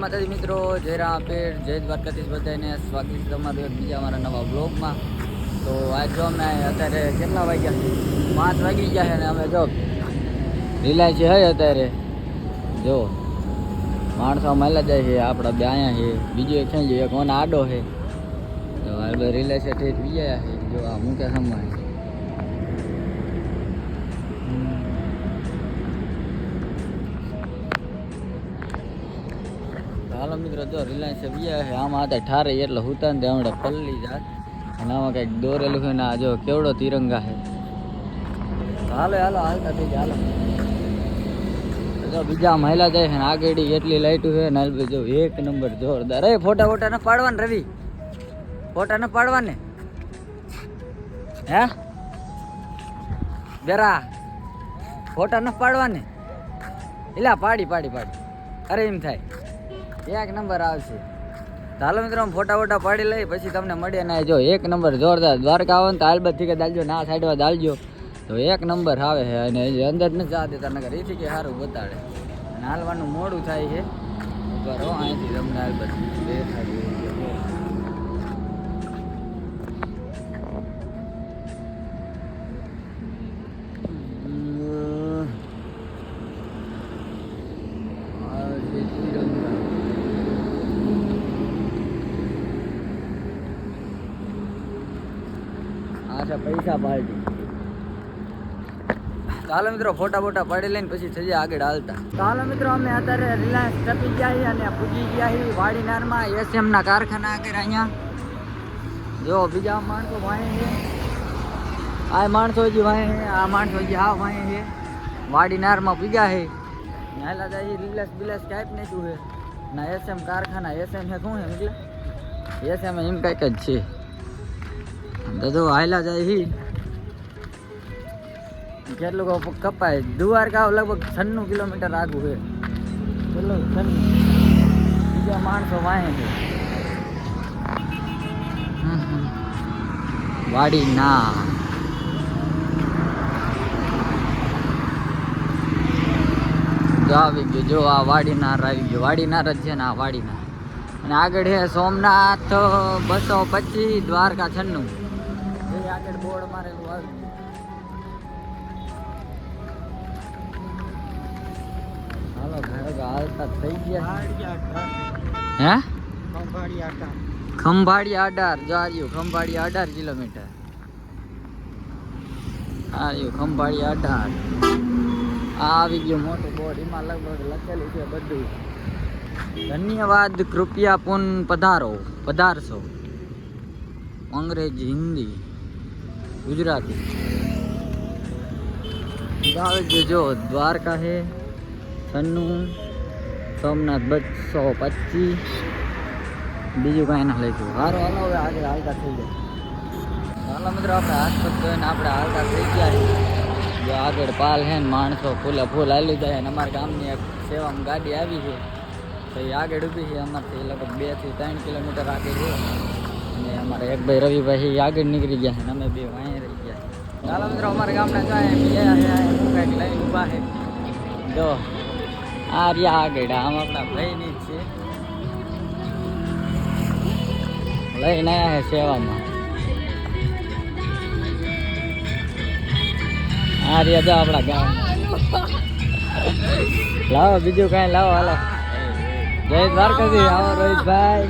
માતાજી મિત્રો, જય રામ પેર, જય દ્વારકાધીશ, બધાને સ્વાગત છે તમારું એક બીજા અમારા નવા બ્લોગમાં. તો આજ જો અમે અત્યારે કેટલા વાગ્યા છે, 5 વાગી ગયા છે ને અમે જો રિલાયન્સ છે અત્યારે જો માણસો મળ્યા જાય છે. આપણા બે અહીંયા છે, બીજો એક છે એક ઓન આડો છે. તો આ રિલાયન્સ ઠેઠ બીજા છે. જો આ મૂકે સમાય હાલો મિત્રો, જો રિલાયન્સ બીજા છે. આમાં હતા ઠારે એટલે હુતા ને હમણાં પલ્લી જાત અને આમાં કંઈક દોરેલું છે ને આ જો કેવડો તિરંગા છે. હાલો હાલો હાલતા થઈ જાય. હાલો જો બીજા મહિલા જાય છે ને આગળ એટલી લાઈટું છે ને જો એક નંબર જોરદાર. અરે ફોટા ફોટા ન પાડવાને રવિ, ફોટા ન પાડવાને હે બેરા, ફોટા ન પાડવાને એલા પાડી પાડી પાડી. અરે એમ થાય એક નંબર આવશે. ચાલો મિત્રો ફોટા વોટા પાડી લઈ પછી તમને મળીએ ને. જો એક નંબર જોરદાર. દ્વારકા આવો ને તો આલબત થી કે દાલજો, ના સાઈડમાં દાલજો તો એક નંબર આવે છે. અને અંદર ન જા દેતા નગર એથી કે સારું બતાડે અને હાલવાનું મોડું થાય છે. ઉપર અહીંથી તમને આલબત દેખાડ્યું. આછા પૈસા પાર્ટી. ચાલો મિત્રો ફોટા બોટા પાડી લઈને પછી થઈ જાય આગળ હાલતા. ચાલો મિત્રો અમે અત્યારે રિલાયન્સ ટપી ગયા છીએ અને પૂજી ગયા છીએ વાડીનારમાં એસએમ ના કારખાના આગળ. અહીંયા જો બીજા માણસો વાય છે, આ માણસો હજી વાય છે, આ માણસો હજી હા વાય છે. વાડીનારમાં પૂગ્યા છે. નાયલા જાય રિલાયન્સ બિલાસ કાંઈક નહીં શું છે ના એસએમ કારખાના. એસએમ છે શું છે એટલે એસએમ એમ કંઈક જ છે. તો હાયલા જાય હી કેટલું કપાય. દ્વારકા લગભગ 96 કિલોમીટર આગું છે. કેટલું 96. બીજા માણસો વાય છે. વાડી ના જો આવી ગયું. જો આ વાડીનાર આવી ગયું. વાડીનાર જ છે ને આ વાડીનાર. અને આગળ છે સોમનાથ 225, દ્વારકા 96. આગળ બોર્ડ મારેલું આવ્યું. હાલો ઘરે હાલતા થઈ ગયા. હે ખંભાળી 18 જો આવ્યું. ખંભાળી 18 કિલોમીટર આવ્યું. ખંભાળી 18 આ આવી ગયું મોટું બોર્ડ. એમાં લગભગ લખેલું છે બધું. ધન્યવાદ, કૃપયા પુન પધારો, પધારશો. અંગ્રેજી, હિન્દી, ગુજરાતી. જો દ્વારકા છે 96, સોમનાથ 225, બીજું કાંઈ ના લખ્યું. સારું હાલો હવે આગળ હાલતા થઈ જાય. હાલો મિત્રો આપણે આસપાસ જોઈને આપણે હાલતા થઈ ગયા. જો આગળ પાલ છે ને માણસો ફૂલે ફૂલ હાલી જાય. અને અમારા ગામની એક સેવામાં ગાડી આવી છે તો એ આગળ ઊભી છે. અમારથી લગભગ 2 થી 3 કિલોમીટર આગળ છે. અને અમારે એક ભાઈ રવિભાઈ આગળ નીકળી ગયા છે અને અમે બે વાંહે રહી ગયા. ચાલો મિત્રો અમારા ગામના જાય કંઈક લઈને ઊભા છે. જો આ રહ્યા આગળ. આમ આપણા ભાઈની જ છે, લઈને આવ્યા છે સેવામાં. આ રહ્યા જો આપણા ગામ. લાવો બીજું કાંઈ લાવો. હાલો જય દ્વારકાધીશ. આવો રોહિતભાઈ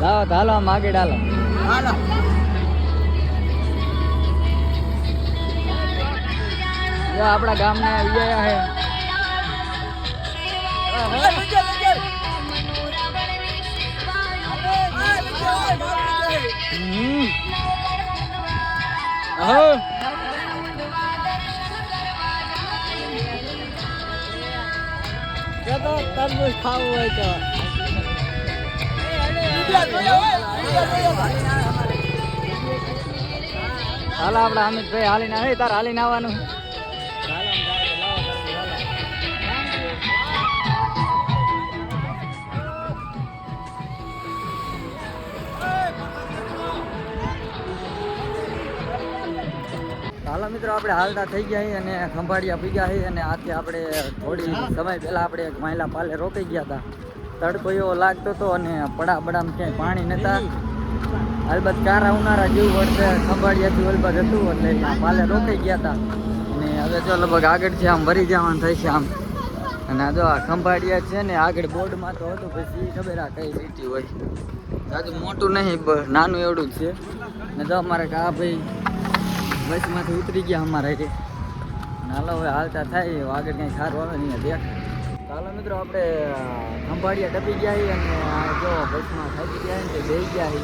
લાવો તો હાલો આમ આગળ હાલો. જો આપણા ગામને આવી ગયા છે. તરબૂચ ખાવું હોય તો હાલો. આપડે અમિતભાઈ હાલીને આવે. તાર હાલીને આવવાનું. હાલો મિત્રો આપણે હાલતા થઈ ગયા અને ખંભાળિયા પી ગયા. અને આથી આપણે થોડી સમય પહેલાં આપણે એક મહિલા પાલે રોકાઈ ગયા હતા. તડકો એવો લાગતો હતો અને પડામ ક્યાંય પાણી નતા. અલબત્ત કારા ઉનાળા જેવું વળશે ખંભાળિયાથી અલબત્ત હતું એટલે અહીંયા પાલે રોકાઈ ગયા હતા. અને હવે જો લગભગ આગળ છે આમ ભરી જવાનું થાય છે આમ. અને આ જો આ ખંભાળિયા છે ને આગળ બોર્ડમાં તો હતું, પછી ખબર આ કઈ લીટી હોય. આજુ મોટું નહીં, નાનું એવડું જ છે. ને જો અમારે આ ભાઈ બસમાંથી ઉતરી ગયા અમારા એટલે હાલો હવે હાલતા થાય આગળ કંઈ સારું આવે નહીં દેખ. ચાલો મિત્રો આપણે ખંભાળિયા ટપી ગયા અને જો બસમાં થાકી ગયા ને તે બેસી ગયા.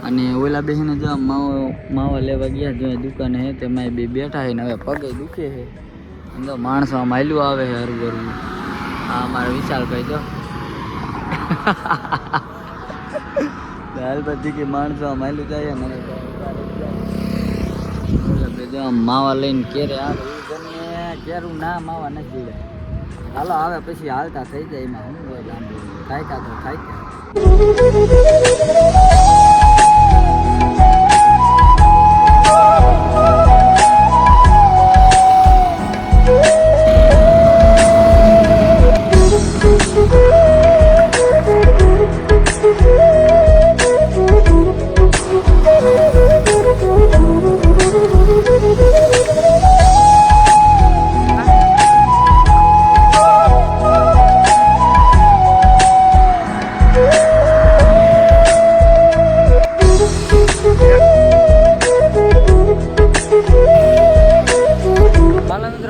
અને ઓલા બેસીને જો માવા લેવા ગયા જો દુકાને હે તેમાં બે બેઠા છે ને હવે પગે દુખે છે. જો માણસો આમ હાલ્યું આવે છે હરવું હરવું. હા અમારા વિશાલભાઈ જો હાલ બધી કે માણસો આમ હાલ્યું જાય ને જો માવા લઈને કેરે આવે ગમે કેરું ના માવા નથી જાય. હાલો આવે પછી હાલતા થઈ જાય એમાં શું હોય લાંબુ ખાયકા તો ખાયકા.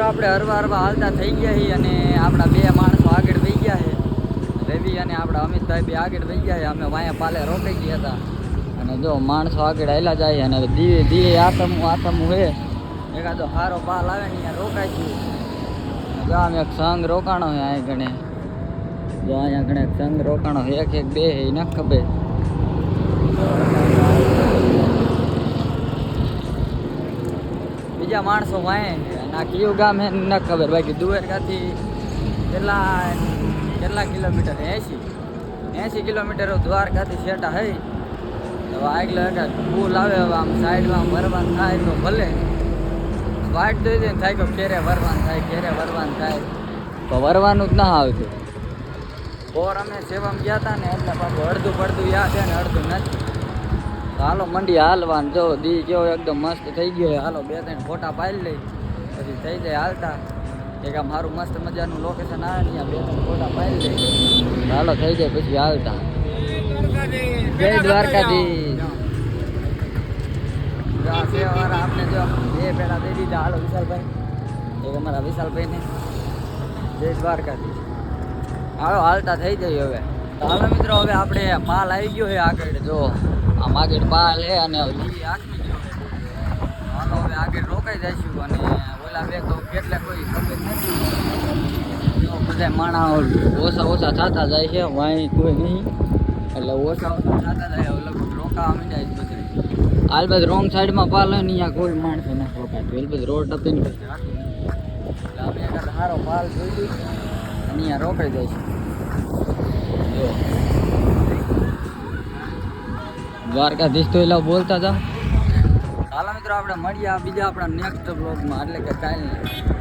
આપણે હરવા હાલતા થઈ ગયા છીએ અને આપણા બે માણસો આગળ વહી ગયા છે. રવિ અને આપણા અમિતભાઈ બે આગળ વહી ગયા છે. અમે વાયા પાલે રોકાઈ ગયા હતા અને જો માણસો આગળ હાલ્યા જાય અને ધીરે આતમું હે એકાદો સારો પાલ આવે ને અહીંયા રોકાય છે. જો આમ એક સંઘ રોકાણો છે અહીં ગણે. જો અહીંયા ગણે સંઘ રોકાણો એક બે એ ન ખબર. બીજા માણસો વાય ના કયું ગામ હે ન ખબર. બાકી દ્વારકાથી કેટલા કિલોમીટર 80 કિલોમીટર દ્વારકાથી શેટા હઈ. તો આગળ પુલ આવે હવે આમ સાઈડમાં ભરવાનું થાય તો ભલે વાટ જોઈ દે થાય કે ક્યારે ભરવાનું થાય તો ભરવાનું જ ના આવતું. બોર અમે સેવામાં ગયા હતા ને એટલે પાછું અડધું પડધું યાદ છે ને અડધું નથી. તો હાલો મંડી હાલવાનું. જો દી કેવો એકદમ મસ્ત થઈ ગયો. હાલો 2-3 ફોટા પાડી લઈ પછી થઈ જાય હાલતા. એક આમ મારું મસ્ત મજાનું લોકેશન આવે ને ત્યાં 2-3 ફોટા પાડી લઈ હાલો થઈ જાય પછી હાલતા. જય દ્વારકાધીશ. સેવાવાળા આપણે જો 2 પેડા દઈ દીધા. હાલો વિશાલભાઈ, એક અમારા વિશાલભાઈને જય દ્વારકાધીશ. હાલો હાલતા થઈ જાય હવે. હાલો મિત્રો હવે આપણે પાલ આવી ગયો છે આગળ. જો આમ આગળ પાલ હે અને લીલી આખી ગયો છે. હાલો હવે આગળ રોકાઈ જઈશું અને ઓલા બે તો કેટલા કોઈ ખબર નથી. બધા માણસ ઓછા થતા જાય છે. વાંઈ કોઈ નહીં એટલે ઓછા થતા જાય. લગભગ રોકાવા માંડ્યા છે બધા. હાલ બધ રોંગ સાઈડમાં પાલ હોય ને અહીંયા કોઈ માણસો નથી રોકાતું. એટલે બધ રોડ ટપીને પછી રાખી એટલે આપણે આગળ સારો પાલ જોઈ દઈશું અને અહીંયા રોકાઈ જઈશું. જો દ્વારકાધીશ તો એલા બોલતા હતા. હાલો મિત્રો આપણે મળીએ બીજા આપણા નેક્સ્ટ બ્લોગમાં એટલે કે કાલે.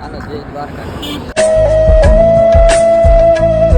હાલો જય દ્વારકાધીશ.